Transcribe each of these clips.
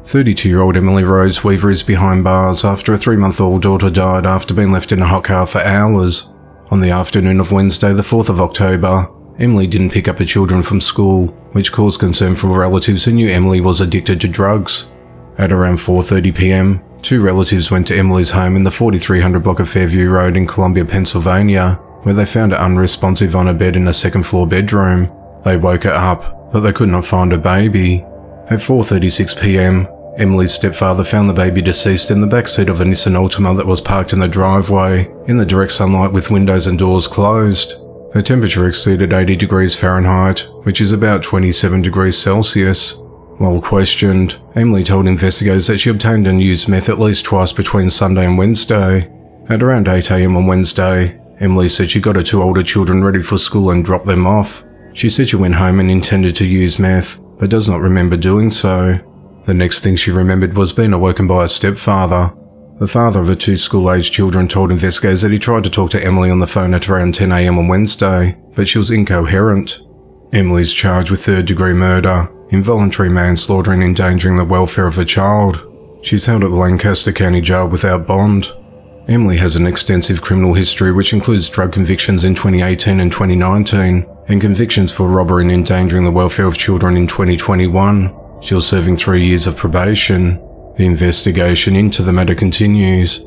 32-year-old Emily Rose Weaver is behind bars after a 3-month-old daughter died after being left in a hot car for hours. On the afternoon of Wednesday, the 4th of October, Emily didn't pick up her children from school, which caused concern for relatives who knew Emily was addicted to drugs. At around 4:30 p.m, 2 relatives went to Emily's home in the 4300 block of Fairview Road in Columbia, Pennsylvania, where they found her unresponsive on her bed in a second-floor bedroom. They woke her up, but they could not find her baby. At 4:36 p.m, Emily's stepfather found the baby deceased in the backseat of a Nissan Altima that was parked in the driveway, in the direct sunlight with windows and doors closed. Her temperature exceeded 80 degrees Fahrenheit, which is about 27 degrees Celsius. While questioned, Emily told investigators that she obtained and used meth at least twice between Sunday and Wednesday. At around 8 a.m. on Wednesday, Emily said she got her 2 older children ready for school and dropped them off. She said she went home and intended to use meth, but does not remember doing so. The next thing she remembered was being awoken by her stepfather. The father of her 2 school-aged children told investigators that he tried to talk to Emily on the phone at around 10 a.m. on Wednesday, but she was incoherent. Emily is charged with 3rd-degree murder, involuntary manslaughter and endangering the welfare of her child. She's held at Lancaster County Jail without bond. Emily has an extensive criminal history which includes drug convictions in 2018 and 2019, and convictions for robbery and endangering the welfare of children in 2021. She was serving 3 years of probation. The investigation into the matter continues.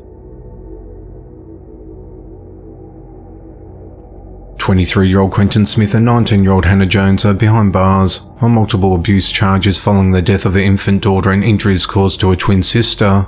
23-year-old Quentin Smith and 19-year-old Hannah Jones are behind bars on multiple abuse charges following the death of their infant daughter and injuries caused to her twin sister.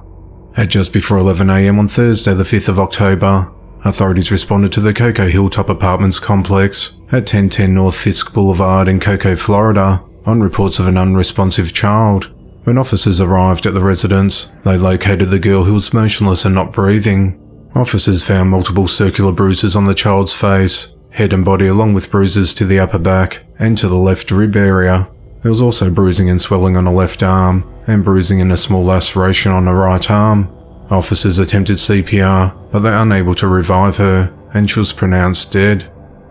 At just before 11 a.m. on Thursday the 5th of October, authorities responded to the Cocoa Hilltop Apartments complex at 1010 North Fisk Boulevard in Cocoa, Florida, on reports of an unresponsive child. When officers arrived at the residence, they located the girl who was motionless and not breathing. Officers found multiple circular bruises on the child's face, head and body, along with bruises to the upper back and to the left rib area. There was also bruising and swelling on her left arm, and bruising and a small laceration on her right arm. Officers attempted CPR, but they were unable to revive her, and she was pronounced dead.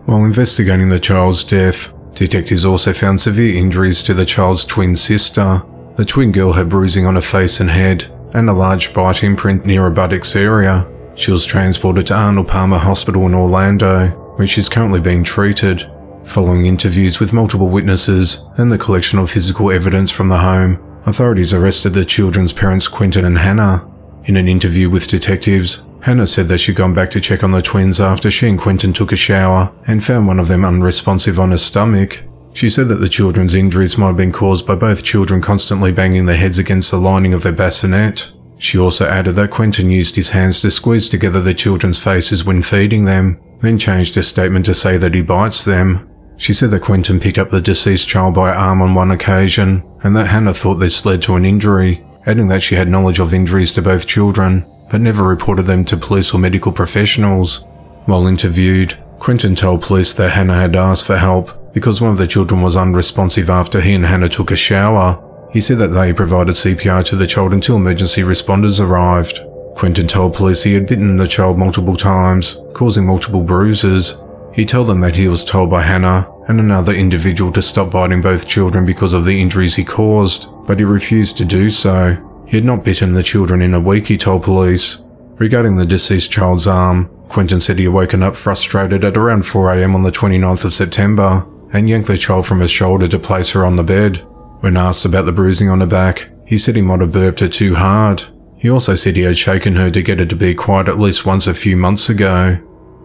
While investigating the child's death, detectives also found severe injuries to the child's twin sister. The twin girl had bruising on her face and head, and a large bite imprint near her buttocks area. She was transported to Arnold Palmer Hospital in Orlando, where she is currently being treated. Following interviews with multiple witnesses and the collection of physical evidence from the home, authorities arrested the children's parents Quentin and Hannah. In an interview with detectives, Hannah said that she'd gone back to check on the twins after she and Quentin took a shower and found one of them unresponsive on her stomach. She said that the children's injuries might have been caused by both children constantly banging their heads against the lining of their bassinet. She also added that Quentin used his hands to squeeze together the children's faces when feeding them, then changed her statement to say that he bites them. She said that Quentin picked up the deceased child by her arm on one occasion, and that Hannah thought this led to an injury, adding that she had knowledge of injuries to both children, but never reported them to police or medical professionals. While interviewed, Quentin told police that Hannah had asked for help because one of the children was unresponsive after he and Hannah took a shower. He said that they provided CPR to the child until emergency responders arrived. Quentin told police he had bitten the child multiple times, causing multiple bruises. He told them that he was told by Hannah and another individual to stop biting both children because of the injuries he caused, but he refused to do so. He had not bitten the children in a week, he told police. Regarding the deceased child's arm, Quentin said he had woken up frustrated at around 4 a.m. on the 29th of September and yanked the child from her shoulder to place her on the bed. When asked about the bruising on her back, he said he might have burped her too hard. He also said he had shaken her to get her to be quiet at least once a few months ago.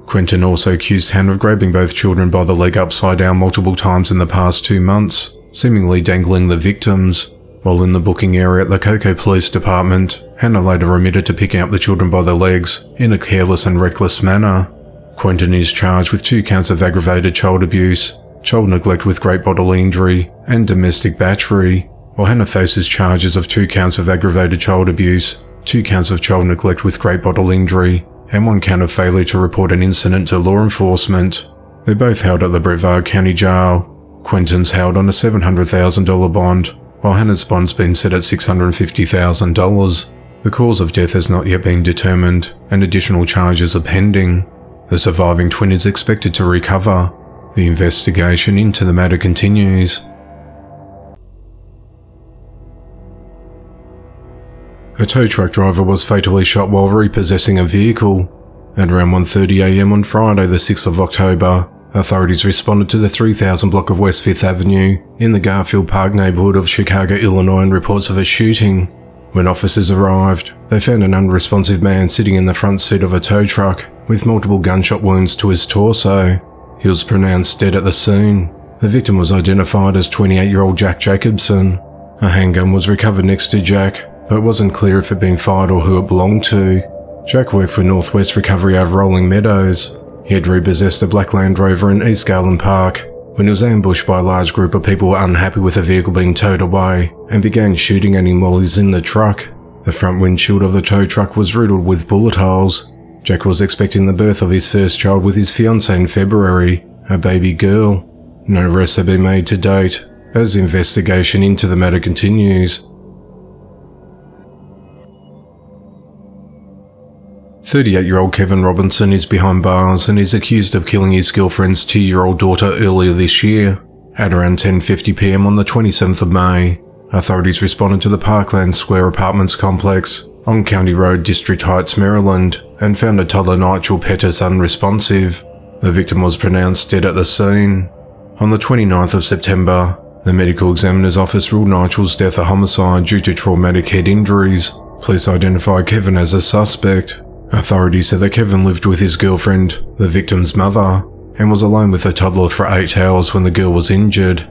Quentin also accused Hannah of grabbing both children by the leg upside down multiple times in the past 2 months, seemingly dangling the victims. While in the booking area at the Cocoa Police Department, Hannah later admitted to picking up the children by their legs in a careless and reckless manner. Quentin is charged with 2 counts of aggravated child abuse, child neglect with great bodily injury, and domestic battery, while Hannah faces charges of 2 counts of aggravated child abuse, 2 counts of child neglect with great bodily injury, and 1 count of failure to report an incident to law enforcement. They're both held at the Brevard County Jail. Quentin's held on a $700,000 bond, while Hannah's bond's been set at $650,000. The cause of death has not yet been determined, and additional charges are pending. The surviving twin is expected to recover. The investigation into the matter continues. A tow truck driver was fatally shot while repossessing a vehicle. At around 1:30 a.m. on Friday the 6th of October, authorities responded to the 3000 block of West 5th Avenue in the Garfield Park neighborhood of Chicago, Illinois on reports of a shooting. When officers arrived, they found an unresponsive man sitting in the front seat of a tow truck with multiple gunshot wounds to his torso. He was pronounced dead at the scene. The victim was identified as 28-year-old Jack Jacobson. A handgun was recovered next to Jack, but it wasn't clear if it had been fired or who it belonged to. Jack worked for Northwest Recovery out of Rolling Meadows. He had repossessed a black Land Rover in East Garland Park when he was ambushed by a large group of people who were unhappy with the vehicle being towed away and began shooting at him while he was in the truck. The front windshield of the tow truck was riddled with bullet holes. Jack was expecting the birth of his first child with his fiancée in February, a baby girl. No arrests have been made to date, as the investigation into the matter continues. 38-year-old Kevin Robinson is behind bars and is accused of killing his girlfriend's 2-year-old daughter earlier this year. At around 10:50 p.m. on the 27th of May, authorities responded to the Parkland Square Apartments complex on County Road, District Heights, Maryland, and found a toddler Nigel Pettis unresponsive. The victim was pronounced dead at the scene. On the 29th of September, the medical examiner's office ruled Nigel's death a homicide due to traumatic head injuries. Police identified Kevin as a suspect. Authorities said that Kevin lived with his girlfriend, the victim's mother, and was alone with the toddler for 8 hours when the girl was injured.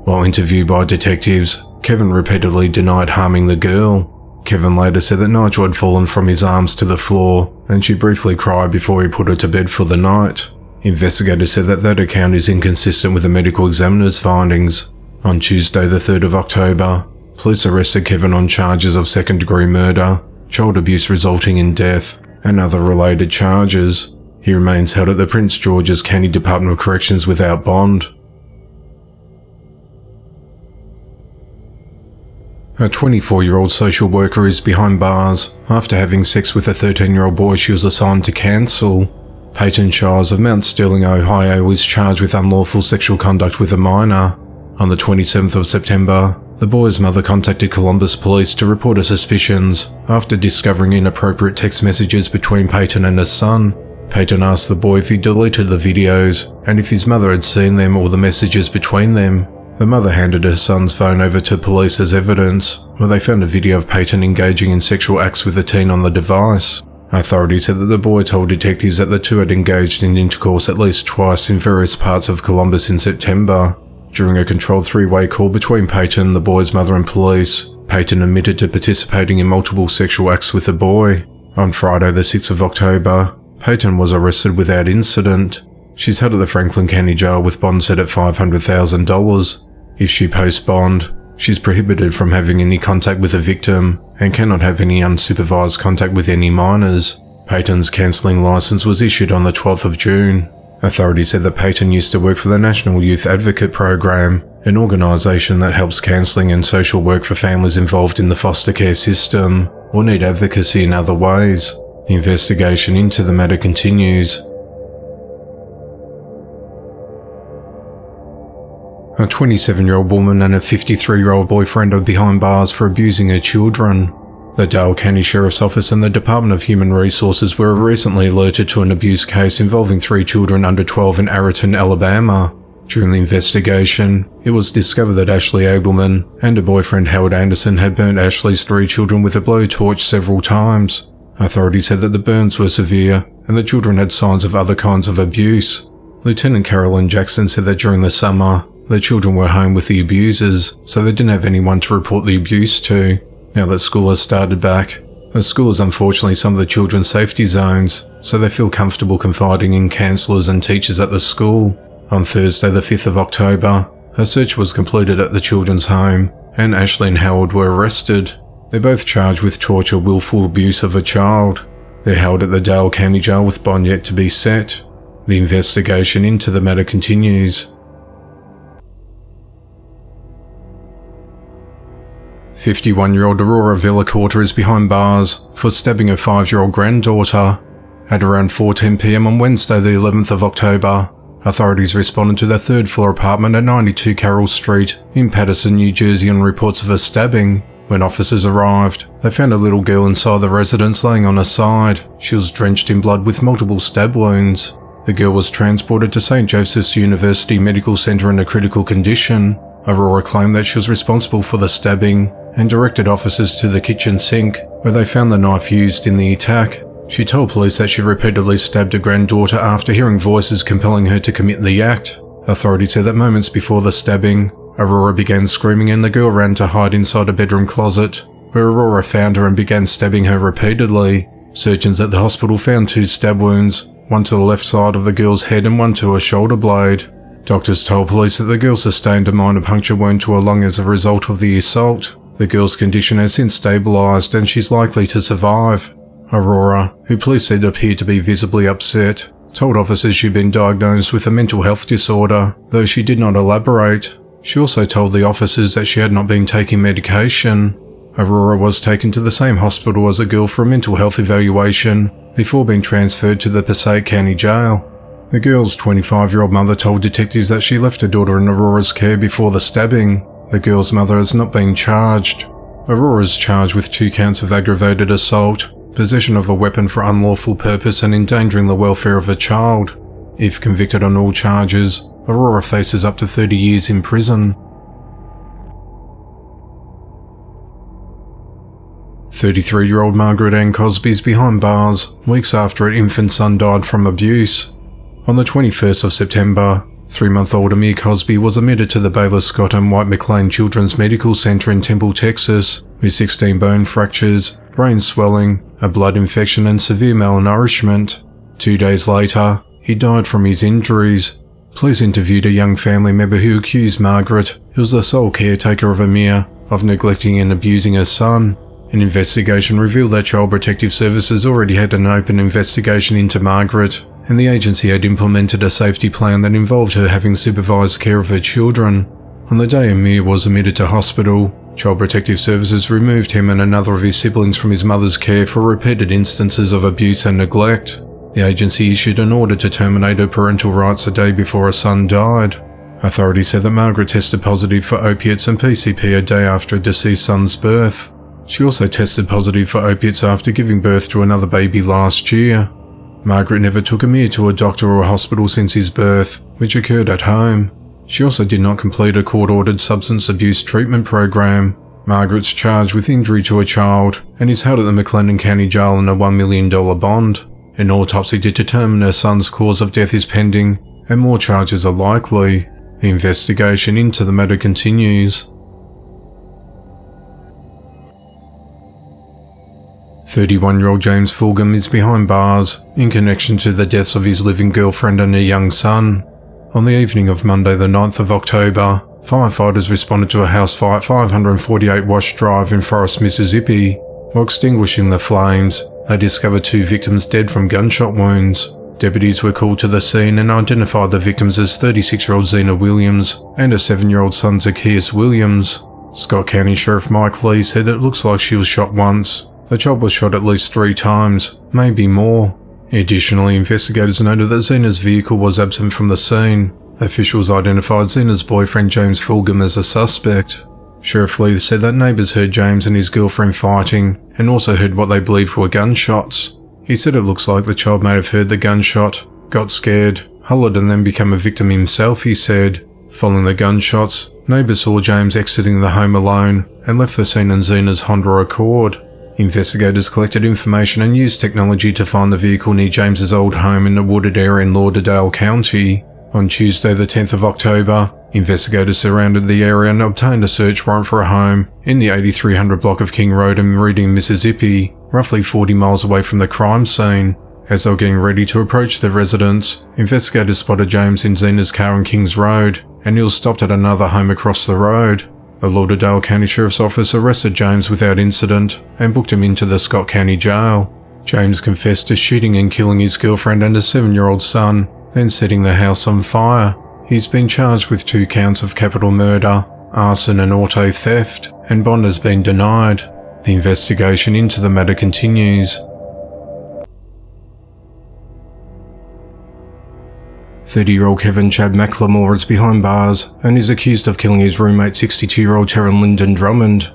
While interviewed by detectives, Kevin repeatedly denied harming the girl. Kevin later said that Nigel had fallen from his arms to the floor, and she briefly cried before he put her to bed for the night. Investigators said that account is inconsistent with the medical examiner's findings. On Tuesday the 3rd of October, police arrested Kevin on charges of second-degree murder, child abuse resulting in death, and other related charges. He remains held at the Prince George's County Department of Corrections without bond. A 24-year-old social worker is behind bars after having sex with a 13-year-old boy she was assigned to counsel. Peyton Shires of Mount Sterling, Ohio was charged with unlawful sexual conduct with a minor. On the 27th of September, the boy's mother contacted Columbus police to report her suspicions after discovering inappropriate text messages between Peyton and her son. Peyton asked the boy if he deleted the videos and if his mother had seen them or the messages between them. The mother handed her son's phone over to police as evidence, where they found a video of Peyton engaging in sexual acts with a teen on the device. Authorities said that the boy told detectives that the two had engaged in intercourse at least twice in various parts of Columbus in September. During a controlled three-way call between Peyton, the boy's mother and police, Peyton admitted to participating in multiple sexual acts with the boy. On Friday the 6th of October, Peyton was arrested without incident. She's held at the Franklin County Jail with bond set at $500,000. If she posts bond, she's prohibited from having any contact with the victim and cannot have any unsupervised contact with any minors. Peyton's counselling licence was issued on the 12th of June. Authorities said that Peyton used to work for the National Youth Advocate Program, an organisation that helps counselling and social work for families involved in the foster care system or need advocacy in other ways. The investigation into the matter continues. A 27-year-old woman and a 53-year-old boyfriend are behind bars for abusing her children. The Dale County Sheriff's Office and the Department of Human Resources were recently alerted to an abuse case involving 3 children under 12 in Arrowton, Alabama. During the investigation, it was discovered that Ashley Abelman and her boyfriend Howard Anderson had burnt Ashley's 3 children with a blowtorch several times. Authorities said that the burns were severe and the children had signs of other kinds of abuse. Lieutenant Carolyn Jackson said that during the summer, the children were home with the abusers, so they didn't have anyone to report the abuse to. Now that school has started back, the school is unfortunately some of the children's safety zones, so they feel comfortable confiding in counsellors and teachers at the school. On Thursday the 5th of October, a search was completed at the children's home, and Ashley and Howard were arrested. They're both charged with torture or willful abuse of a child. They're held at the Dale County Jail with bond yet to be set. The investigation into the matter continues. 51-year-old Aurora Villacorta is behind bars for stabbing her 5-year-old granddaughter. At around 4:10 p.m. on Wednesday the 11th of October, authorities responded to their 3rd-floor apartment at 92 Carroll Street in Paterson, New Jersey on reports of a stabbing. When officers arrived, they found a little girl inside the residence laying on her side. She was drenched in blood with multiple stab wounds. The girl was transported to St. Joseph's University Medical Center in a critical condition. Aurora claimed that she was responsible for the stabbing and directed officers to the kitchen sink, where they found the knife used in the attack. She told police that she repeatedly stabbed her granddaughter after hearing voices compelling her to commit the act. Authorities said that moments before the stabbing, Aurora began screaming and the girl ran to hide inside a bedroom closet, where Aurora found her and began stabbing her repeatedly. Surgeons at the hospital found 2 stab wounds, one to the left side of the girl's head and one to her shoulder blade. Doctors told police that the girl sustained a minor puncture wound to her lung as a result of the assault. The girl's condition has since stabilised and she's likely to survive. Aurora, who police said appeared to be visibly upset, told officers she'd been diagnosed with a mental health disorder, though she did not elaborate. She also told the officers that she had not been taking medication. Aurora was taken to the same hospital as a girl for a mental health evaluation before being transferred to the Passaic County Jail. The girl's 25-year-old mother told detectives that she left her daughter in Aurora's care before the stabbing. The girl's mother has not been charged. Aurora is charged with 2 counts of aggravated assault, possession of a weapon for unlawful purpose and endangering the welfare of a child. If convicted on all charges, Aurora faces up to 30 years in prison. 33-year-old Margaret Ann Cosby is behind bars weeks after her infant son died from abuse. On the 21st of September, 3-month-old Amir Cosby was admitted to the Baylor Scott and White McLean Children's Medical Center in Temple, Texas, with 16 bone fractures, brain swelling, a blood infection and severe malnourishment. 2 days later, he died from his injuries. Police interviewed a young family member who accused Margaret, who was the sole caretaker of Amir, of neglecting and abusing her son. An investigation revealed that Child Protective Services already had an open investigation into Margaret, and the agency had implemented a safety plan that involved her having supervised care of her children. On the day Amir was admitted to hospital, Child Protective Services removed him and another of his siblings from his mother's care for repeated instances of abuse and neglect. The agency issued an order to terminate her parental rights a day before her son died. Authorities said that Margaret tested positive for opiates and PCP a day after her deceased son's birth. She also tested positive for opiates after giving birth to another baby last year. Margaret never took Amir to a doctor or a hospital since his birth, which occurred at home. She also did not complete a court-ordered substance abuse treatment program. Margaret's charged with injury to a child and is held at the McLennan County Jail on a $1 million bond. An autopsy to determine her son's cause of death is pending, and more charges are likely. The investigation into the matter continues. 31-year-old James Fulgham is behind bars in connection to the deaths of his living girlfriend and her young son. On the evening of Monday the 9th of October, firefighters responded to a house fire at 548 Wash Drive in Forest, Mississippi. While extinguishing the flames, they discovered 2 victims dead from gunshot wounds. Deputies were called to the scene and identified the victims as 36-year-old Zena Williams and her 7-year-old son Zacchaeus Williams. Scott County Sheriff Mike Lee said it looks like she was shot once. The child was shot at least 3 times, maybe more. Additionally, investigators noted that Zena's vehicle was absent from the scene. Officials identified Zena's boyfriend James Fulgham as a suspect. Sheriff Lee said that neighbours heard James and his girlfriend fighting and also heard what they believed were gunshots. He said it looks like the child may have heard the gunshot, got scared, hollered and then become a victim himself, he said. Following the gunshots, neighbours saw James exiting the home alone and left the scene in Zena's Honda Accord. Investigators collected information and used technology to find the vehicle near James's old home in a wooded area in Lauderdale County. On Tuesday the 10th of October, investigators surrounded the area and obtained a search warrant for a home in the 8300 block of King Road in Meridian, Mississippi, roughly 40 miles away from the crime scene. As they were getting ready to approach the residence, investigators spotted James in Zena's car on Kings Road, and he was stopped at another home across the road. The Lauderdale County Sheriff's Office arrested James without incident and booked him into the Scott County Jail. James confessed to shooting and killing his girlfriend and a 7-year-old son, then setting the house on fire. He's been charged with 2 counts of capital murder, arson and auto theft, and bond has been denied. The investigation into the matter continues. 30-year-old Kevin Chad McLemore is behind bars and is accused of killing his roommate 62-year-old Taryn Lyndon Drummond.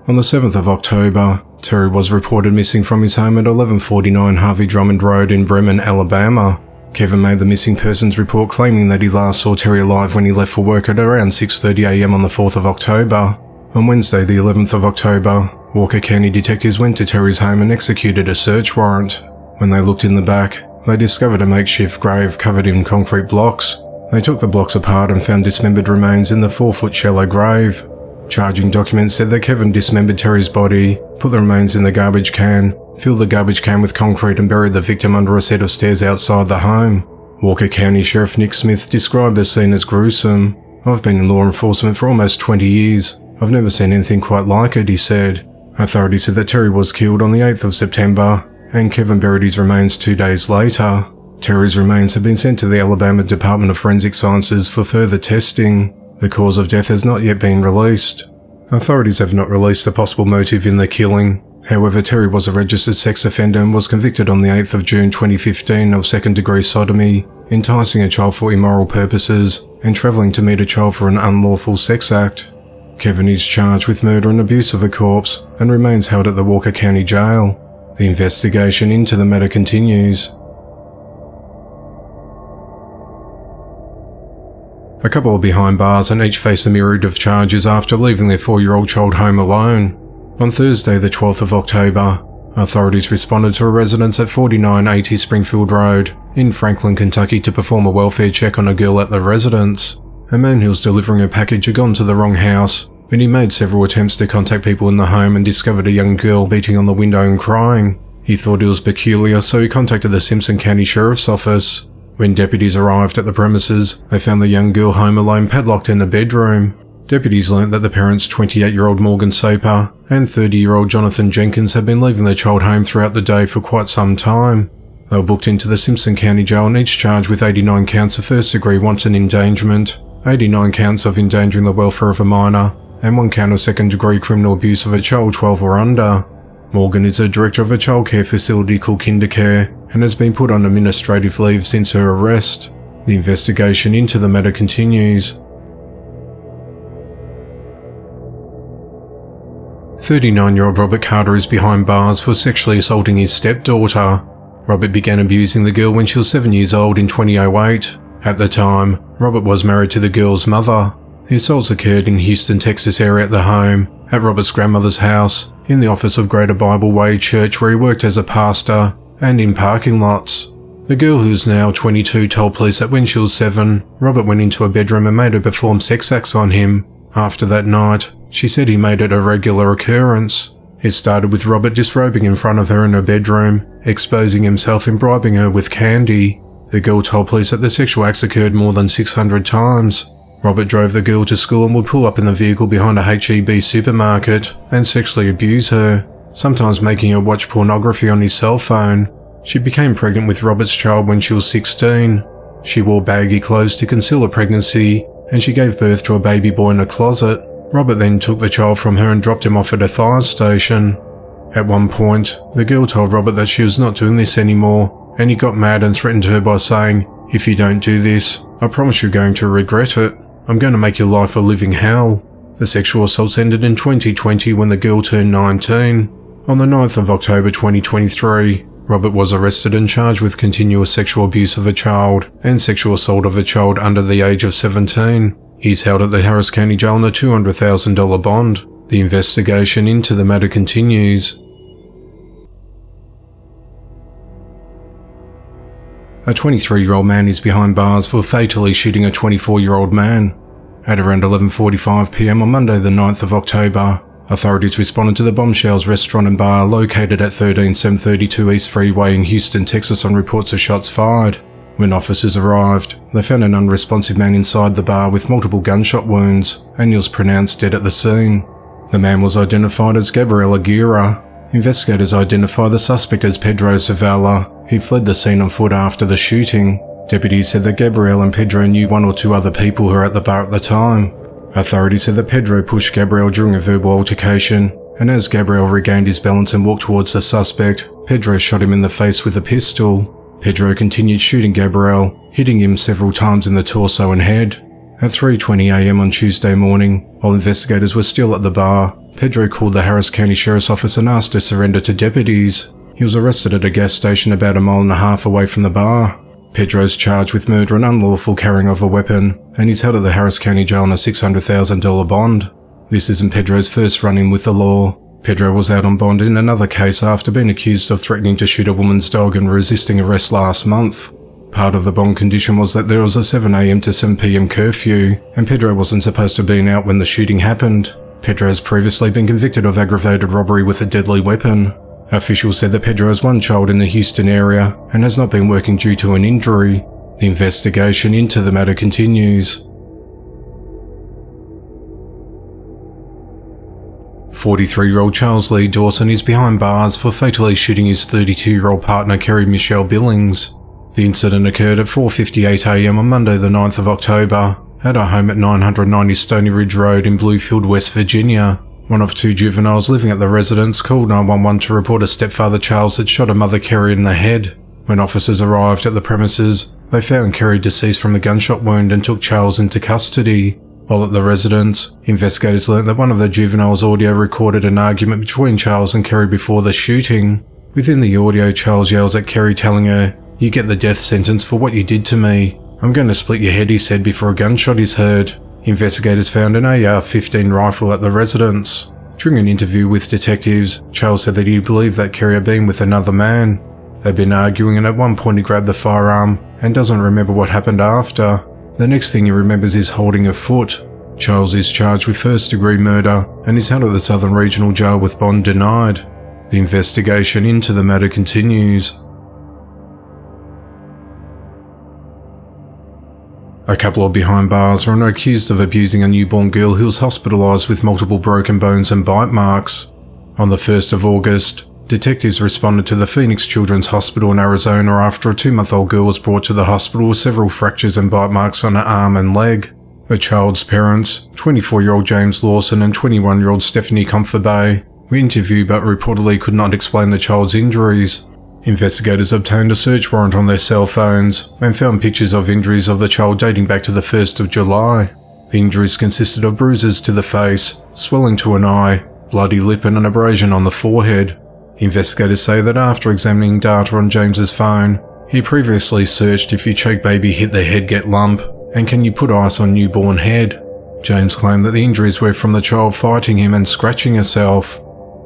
On the 7th of October, Terry was reported missing from his home at 1149 Harvey Drummond Road in Bremen, Alabama. Kevin made the missing persons report claiming that he last saw Terry alive when he left for work at around 6:30 a.m. on the 4th of October. On Wednesday, the 11th of October, Walker County detectives went to Terry's home and executed a search warrant. When they looked in the back, they discovered a makeshift grave covered in concrete blocks. They took the blocks apart and found dismembered remains in the 4-foot shallow grave. Charging documents said that Kevin dismembered Terry's body, put the remains in the garbage can, filled the garbage can with concrete and buried the victim under a set of stairs outside the home. Walker County Sheriff Nick Smith described the scene as gruesome. "I've been in law enforcement for almost 20 years. I've never seen anything quite like it," he said. Authorities said that Terry was killed on the 8th of September, and Kevin buried his remains 2 days later. Terry's remains have been sent to the Alabama Department of Forensic Sciences for further testing. The cause of death has not yet been released. Authorities have not released a possible motive in the killing. However, Terry was a registered sex offender and was convicted on the 8th of June 2015 of second-degree sodomy, enticing a child for immoral purposes, and travelling to meet a child for an unlawful sex act. Kevin is charged with murder and abuse of a corpse and remains held at the Walker County Jail. The investigation into the matter continues. A couple are behind bars and each face a myriad of charges after leaving their 4-year-old child home alone. On Thursday, the 12th of October, authorities responded to a residence at 4980 Springfield Road in Franklin, Kentucky to perform a welfare check on a girl at the residence. A man who was delivering a package had gone to the wrong house when he made several attempts to contact people in the home and discovered a young girl beating on the window and crying. He thought it was peculiar, so he contacted the Simpson County Sheriff's Office. When deputies arrived at the premises, they found the young girl home alone padlocked in a bedroom. Deputies learnt that the parents, 28-year-old Morgan Soper and 30-year-old Jonathan Jenkins, had been leaving their child home throughout the day for quite some time. They were booked into the Simpson County Jail and each charged with 89 counts of first-degree wanton endangerment, 89 counts of endangering the welfare of a minor, and 1 count of second-degree criminal abuse of a child 12 or under. Morgan is a director of a childcare facility called Kindercare and has been put on administrative leave since her arrest. The investigation into the matter continues. 39-year-old Robert Carter is behind bars for sexually assaulting his stepdaughter. Robert began abusing the girl when she was 7 years old in 2008. At the time, Robert was married to the girl's mother. The assaults occurred in Houston, Texas area at the home, at Robert's grandmother's house, in the office of Greater Bible Way Church where he worked as a pastor, and in parking lots. The girl, who is now 22, told police that when she was 7, Robert went into her bedroom and made her perform sex acts on him. After that night, she said he made it a regular occurrence. It started with Robert disrobing in front of her in her bedroom, exposing himself and bribing her with candy. The girl told police that the sexual acts occurred more than 600 times. Robert drove the girl to school and would pull up in the vehicle behind a H-E-B supermarket and sexually abuse her, sometimes making her watch pornography on his cell phone. She became pregnant with Robert's child when she was 16. She wore baggy clothes to conceal her pregnancy, and she gave birth to a baby boy in a closet. Robert then took the child from her and dropped him off at a fire station. At one point, the girl told Robert that she was not doing this anymore, and he got mad and threatened her by saying, "If you don't do this, I promise you're going to regret it. I'm going to make your life a living hell." The sexual assaults ended in 2020 when the girl turned 19. On the 9th of October 2023, Robert was arrested and charged with continuous sexual abuse of a child and sexual assault of a child under the age of 17. He's held at the Harris County Jail on a $200,000 bond. The investigation into the matter continues. A 23-year-old man is behind bars for fatally shooting a 24-year-old man. At around 11:45 p.m. on Monday the 9th of October, authorities responded to the Bombshells restaurant and bar located at 13732 East Freeway in Houston, Texas on reports of shots fired. When officers arrived, they found an unresponsive man inside the bar with multiple gunshot wounds, and he was pronounced dead at the scene. The man was identified as Gabriel Aguirre. Investigators identified the suspect as Pedro Zavala. He fled the scene on foot after the shooting. Deputies said that Gabriel and Pedro knew 1 or 2 other people who were at the bar at the time. Authorities said that Pedro pushed Gabriel during a verbal altercation, and as Gabriel regained his balance and walked towards the suspect, Pedro shot him in the face with a pistol. Pedro continued shooting Gabriel, hitting him several times in the torso and head. At 3:20 a.m. on Tuesday morning, while investigators were still at the bar, Pedro called the Harris County Sheriff's Office and asked to surrender to deputies. He was arrested at a gas station about a mile and a half away from the bar. Pedro's charged with murder and unlawful carrying of a weapon, and he's held at the Harris County Jail on a $600,000 bond. This isn't Pedro's first run-in with the law. Pedro was out on bond in another case after being accused of threatening to shoot a woman's dog and resisting arrest last month. Part of the bond condition was that there was a 7 a.m. to 7 p.m. curfew, and Pedro wasn't supposed to be out when the shooting happened. Pedro has previously been convicted of aggravated robbery with a deadly weapon. Officials said that Pedro has one child in the Houston area and has not been working due to an injury. The investigation into the matter continues. 43-year-old Charles Lee Dawson is behind bars for fatally shooting his 32-year-old partner Kerry Michelle Billings. The incident occurred at 4:58 a.m. on Monday the 9th of October at her home at 990 Stony Ridge Road in Bluefield, West Virginia. One of two juveniles living at the residence called 911 to report a stepfather Charles had shot her mother Kerry in the head. When officers arrived at the premises, they found Kerry deceased from a gunshot wound and took Charles into custody. While at the residence, investigators learned that one of the juveniles' audio recorded an argument between Charles and Kerry before the shooting. Within the audio, Charles yells at Kerry, telling her, "You get the death sentence for what you did to me. I'm going to split your head," he said before a gunshot is heard. Investigators found an AR-15 rifle at the residence. During an interview with detectives, Charles said that he believed that Kerry had been with another man. They'd been arguing, and at one point he grabbed the firearm and doesn't remember what happened after. The next thing he remembers is holding a foot. Charles is charged with first-degree murder and is held at the Southern Regional Jail with bond denied. The investigation into the matter continues. A couple of behind bars are accused of abusing a newborn girl who was hospitalised with multiple broken bones and bite marks. On the 1st of August, detectives responded to the Phoenix Children's Hospital in Arizona after a 2-month-old girl was brought to the hospital with several fractures and bite marks on her arm and leg. The child's parents, 24-year-old James Lawson and 21-year-old Stephanie Comfabay, were interviewed but reportedly could not explain the child's injuries. Investigators obtained a search warrant on their cell phones and found pictures of injuries of the child dating back to the 1st of July. The injuries consisted of bruises to the face, swelling to an eye, bloody lip and an abrasion on the forehead. Investigators say that after examining data on James's phone, he previously searched if you choke baby hit the head get lump and can you put ice on newborn head. James claimed that the injuries were from the child fighting him and scratching herself.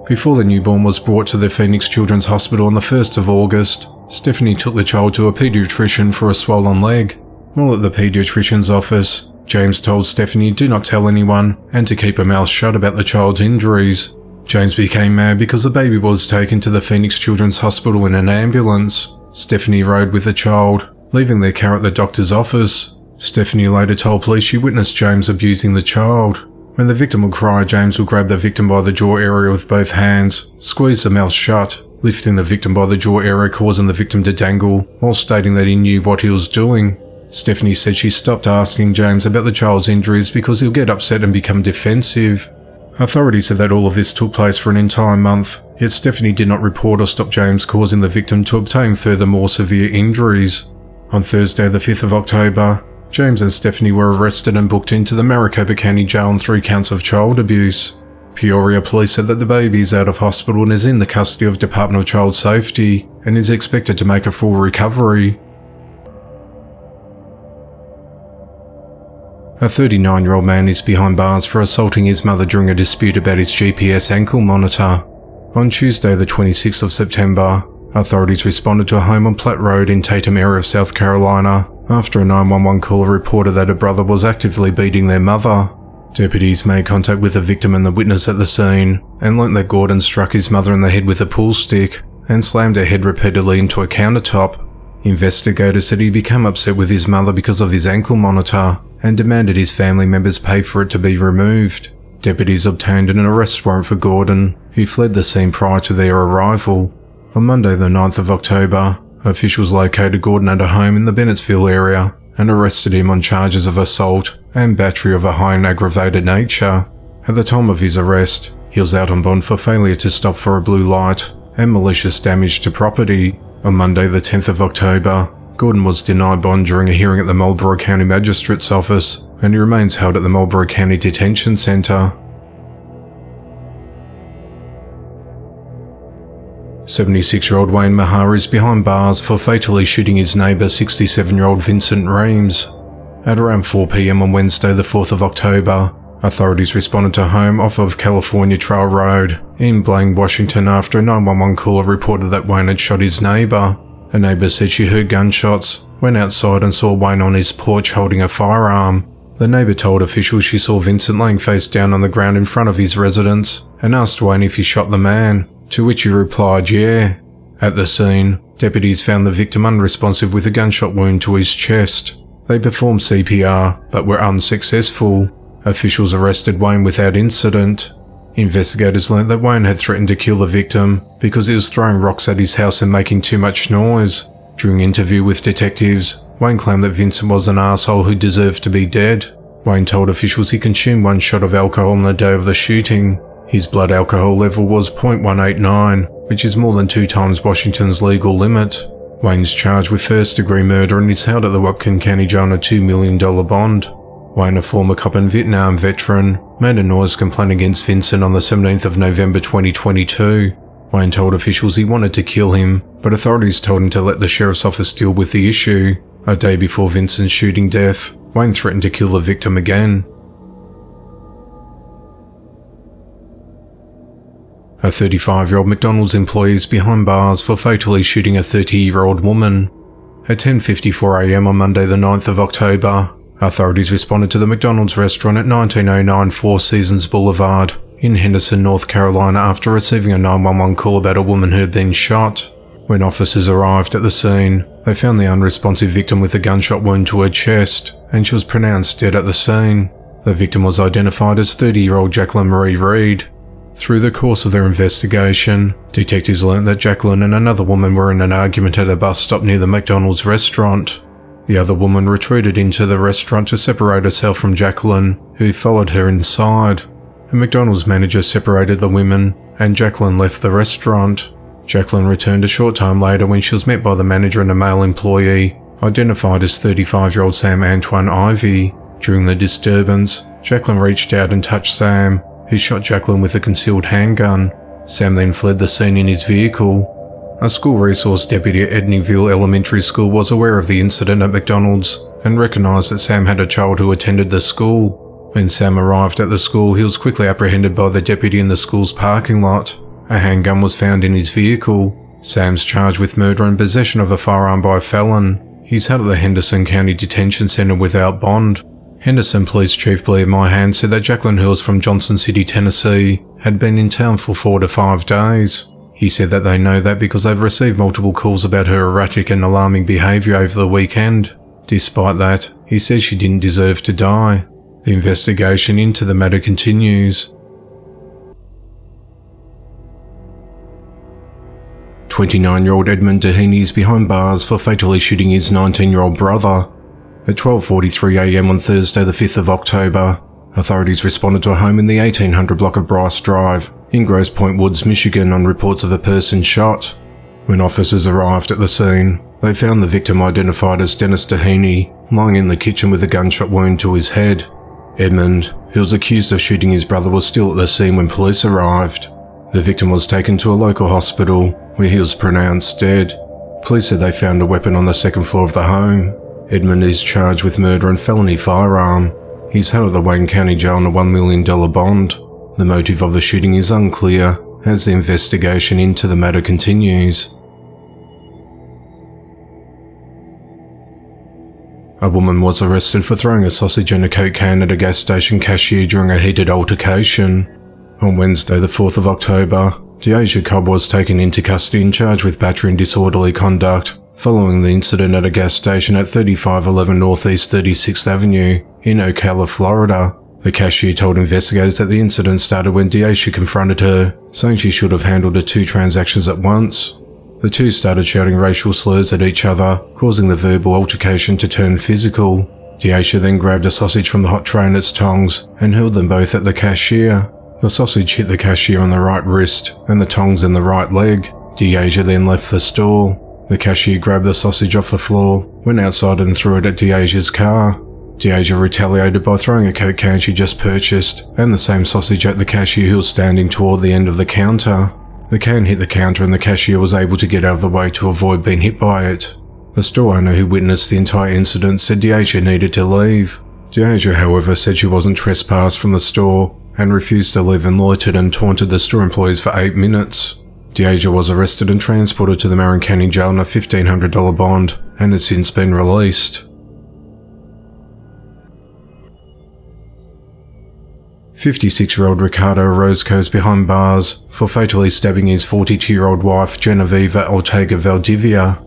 Before the newborn was brought to the Phoenix Children's Hospital on the 1st of August, Stephanie took the child to a paediatrician for a swollen leg. While at the paediatrician's office, James told Stephanie do not tell anyone and to keep her mouth shut about the child's injuries. James became mad because the baby was taken to the Phoenix Children's Hospital in an ambulance. Stephanie rode with the child, leaving their car at the doctor's office. Stephanie later told police she witnessed James abusing the child. When the victim would cry, James would grab the victim by the jaw area with both hands, squeeze the mouth shut, lifting the victim by the jaw area causing the victim to dangle, while stating that he knew what he was doing. Stephanie said she stopped asking James about the child's injuries because he'll get upset and become defensive. Authorities said that all of this took place for an entire month, yet Stephanie did not report or stop James, causing the victim to obtain further more severe injuries. On Thursday the 5th of October, James and Stephanie were arrested and booked into the Maricopa County Jail on 3 counts of child abuse. Peoria police said that the baby is out of hospital and is in the custody of Department of Child Safety and is expected to make a full recovery. A 39-year-old man is behind bars for assaulting his mother during a dispute about his GPS ankle monitor. On Tuesday the 26th of September, authorities responded to a home on Platte Road in Tatum area of South Carolina after a 911 caller reported that a brother was actively beating their mother. Deputies made contact with the victim and the witness at the scene and learnt that Gordon struck his mother in the head with a pool stick and slammed her head repeatedly into a countertop. Investigators said he became upset with his mother because of his ankle monitor and demanded his family members pay for it to be removed. Deputies obtained an arrest warrant for Gordon, who fled the scene prior to their arrival. On Monday the 9th of October, officials located Gordon at a home in the Bennettsville area and arrested him on charges of assault and battery of a high and aggravated nature. At the time of his arrest, he was out on bond for failure to stop for a blue light and malicious damage to property. On Monday the 10th of October, Gordon was denied bond during a hearing at the Marlborough County Magistrate's Office and he remains held at the Marlborough County Detention Centre. 76-year-old Wayne Mahar is behind bars for fatally shooting his neighbour 67-year-old Vincent Reams. At around 4 p.m. on Wednesday the 4th of October, authorities responded to a home off of California Trail Road in Blaine, Washington after a 911 caller reported that Wayne had shot his neighbour. A neighbour said she heard gunshots, went outside and saw Wayne on his porch holding a firearm. The neighbour told officials she saw Vincent laying face down on the ground in front of his residence and asked Wayne if he shot the man, to which he replied, "Yeah." At the scene, deputies found the victim unresponsive with a gunshot wound to his chest. They performed CPR, but were unsuccessful. Officials arrested Wayne without incident. Investigators learnt that Wayne had threatened to kill the victim because he was throwing rocks at his house and making too much noise. During an interview with detectives, Wayne claimed that Vincent was an asshole who deserved to be dead. Wayne told officials he consumed 1 shot of alcohol on the day of the shooting. His blood alcohol level was 0.189, which is more than 2 times Washington's legal limit. Wayne's charged with first-degree murder and is held at the Whatcom County Jail on a $2 million bond. Wayne, a former cop and Vietnam veteran, made a noise complaint against Vincent on the 17th of November 2022. Wayne told officials he wanted to kill him, but authorities told him to let the sheriff's office deal with the issue. A day before Vincent's shooting death, Wayne threatened to kill the victim again. A 35-year-old McDonald's employee is behind bars for fatally shooting a 30-year-old woman. At 10:54 a.m. on Monday the 9th of October, authorities responded to the McDonald's restaurant at 1909 Four Seasons Boulevard in Henderson, North Carolina after receiving a 911 call about a woman who had been shot. When officers arrived at the scene, they found the unresponsive victim with a gunshot wound to her chest, and she was pronounced dead at the scene. The victim was identified as 30-year-old Jacqueline Marie Reed. Through the course of their investigation, detectives learned that Jacqueline and another woman were in an argument at a bus stop near the McDonald's restaurant. The other woman retreated into the restaurant to separate herself from Jacqueline, who followed her inside. A McDonald's manager separated the women, and Jacqueline left the restaurant. Jacqueline returned a short time later when she was met by the manager and a male employee, identified as 35-year-old Sam Antoine Ivy. During the disturbance, Jacqueline reached out and touched Sam, who shot Jacqueline with a concealed handgun. Sam then fled the scene in his vehicle. A school resource deputy at Edneyville Elementary School was aware of the incident at McDonald's and recognized that Sam had a child who attended the school. When Sam arrived at the school, he was quickly apprehended by the deputy in the school's parking lot. A handgun was found in his vehicle. Sam's charged with murder and possession of a firearm by a felon. He's held at the Henderson County Detention Center without bond. Henderson Police Chief Blair Myhan said that Jacqueline, who was from Johnson City, Tennessee, had been in town for 4 to 5 days. He said that they know that because they've received multiple calls about her erratic and alarming behavior over the weekend. Despite that, he says she didn't deserve to die. The investigation into the matter continues. 29-year-old Edmund Dehaney is behind bars for fatally shooting his 19-year-old brother. At 12:43 a.m. on Thursday the 5th of October, authorities responded to a home in the 1800 block of Bryce Drive in Grosse Pointe Woods, Michigan on reports of a person shot. When officers arrived at the scene, they found the victim identified as Dennis Dehaney lying in the kitchen with a gunshot wound to his head. Edmund, who was accused of shooting his brother, was still at the scene when police arrived. The victim was taken to a local hospital where he was pronounced dead. Police said they found a weapon on the second floor of the home. Edmund is charged with murder and felony firearm. He's held at the Wayne County Jail on a $1 million bond. The motive of the shooting is unclear as the investigation into the matter continues. A woman was arrested for throwing a sausage and a Coke can at a gas station cashier during a heated altercation. On Wednesday the 4th of October, Deasia Cobb was taken into custody and charged with battery and disorderly conduct following the incident at a gas station at 3511 Northeast 36th Avenue in Ocala, Florida. The cashier told investigators that the incident started when Deasia confronted her, saying she should have handled the 2 transactions at once. The two started shouting racial slurs at each other, causing the verbal altercation to turn physical. Deasia then grabbed a sausage from the hot tray in its tongs and hurled them both at the cashier. The sausage hit the cashier on the right wrist and the tongs in the right leg. Deasia then left the store. The cashier grabbed the sausage off the floor, went outside and threw it at Deasia's car. DeAsia retaliated by throwing a Coke can she just purchased and the same sausage at the cashier who was standing toward the end of the counter. The can hit the counter and the cashier was able to get out of the way to avoid being hit by it. The store owner who witnessed the entire incident said DeAsia needed to leave. DeAsia, however, said she wasn't trespassed from the store and refused to leave and loitered and taunted the store employees for 8 minutes. DeAsia was arrested and transported to the Marin County Jail on a $1,500 bond and has since been released. 56-year-old Ricardo Orozco's behind bars for fatally stabbing his 42-year-old wife Genoveva Ortega Valdivia.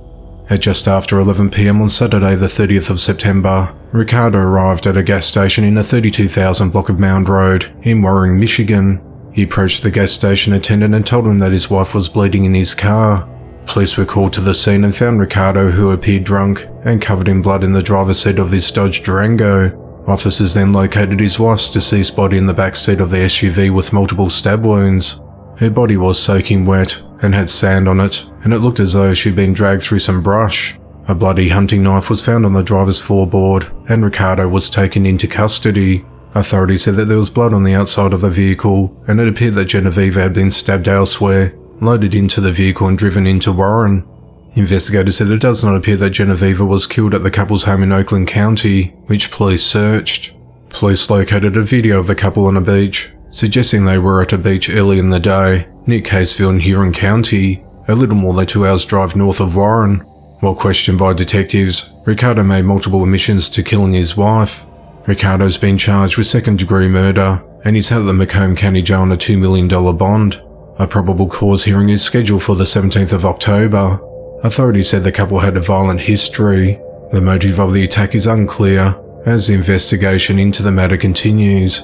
At just after 11 p.m. on Saturday the 30th of September, Ricardo arrived at a gas station in the 32,000 block of Mound Road in Warren, Michigan. He approached the gas station attendant and told him that his wife was bleeding in his car. Police were called to the scene and found Ricardo, who appeared drunk and covered in blood, in the driver's seat of his Dodge Durango. Officers then located his wife's deceased body in the back seat of the SUV with multiple stab wounds. Her body was soaking wet and had sand on it, and it looked as though she'd been dragged through some brush. A bloody hunting knife was found on the driver's floorboard, and Ricardo was taken into custody. Authorities said that there was blood on the outside of the vehicle, and it appeared that Genoveva had been stabbed elsewhere, loaded into the vehicle and driven into Warren. Investigators said it does not appear that Genoveva was killed at the couple's home in Oakland County, which police searched. Police located a video of the couple on a beach, suggesting they were at a beach early in the day, near Caseville in Huron County, a little more than 2 hours drive north of Warren. While questioned by detectives, Ricardo made multiple admissions to killing his wife. Ricardo's been charged with second-degree murder, and he's held at the Macomb County Jail on a $2 million bond. A probable cause hearing is scheduled for the 17th of October. Authorities said the couple had a violent history. The motive of the attack is unclear, as the investigation into the matter continues.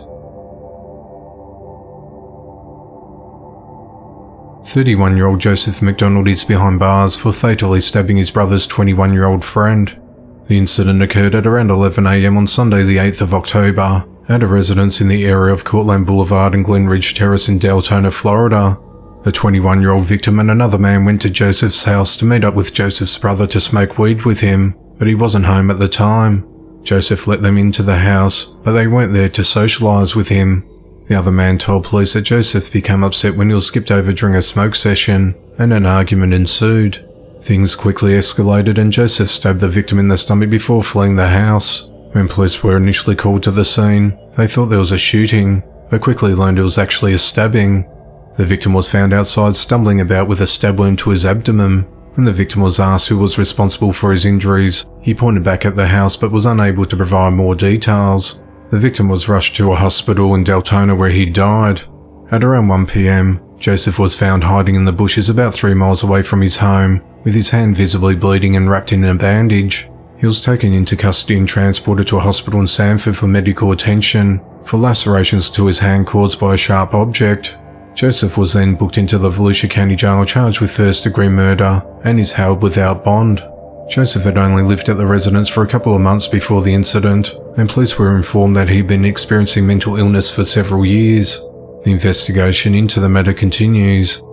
31-year-old Joseph McDonald is behind bars for fatally stabbing his brother's 21-year-old friend. The incident occurred at around 11 a.m. on Sunday the 8th of October at a residence in the area of Courtland Boulevard and Glen Ridge Terrace in Deltona, Florida. The 21-year-old victim and another man went to Joseph's house to meet up with Joseph's brother to smoke weed with him, but he wasn't home at the time. Joseph let them into the house, but they weren't there to socialize with him. The other man told police that Joseph became upset when he was skipped over during a smoke session, and an argument ensued. Things quickly escalated and Joseph stabbed the victim in the stomach before fleeing the house. When police were initially called to the scene, they thought there was a shooting, but quickly learned it was actually a stabbing. The victim was found outside stumbling about with a stab wound to his abdomen. When the victim was asked who was responsible for his injuries, he pointed back at the house but was unable to provide more details. The victim was rushed to a hospital in Deltona where he died. At around 1 p.m, Joseph was found hiding in the bushes about 3 miles away from his home, with his hand visibly bleeding and wrapped in a bandage. He was taken into custody and transported to a hospital in Sanford for medical attention for lacerations to his hand caused by a sharp object. Joseph was then booked into the Volusia County Jail charged with first-degree murder and is held without bond. Joseph had only lived at the residence for a couple of months before the incident, and police were informed that he'd been experiencing mental illness for several years. The investigation into the matter continues.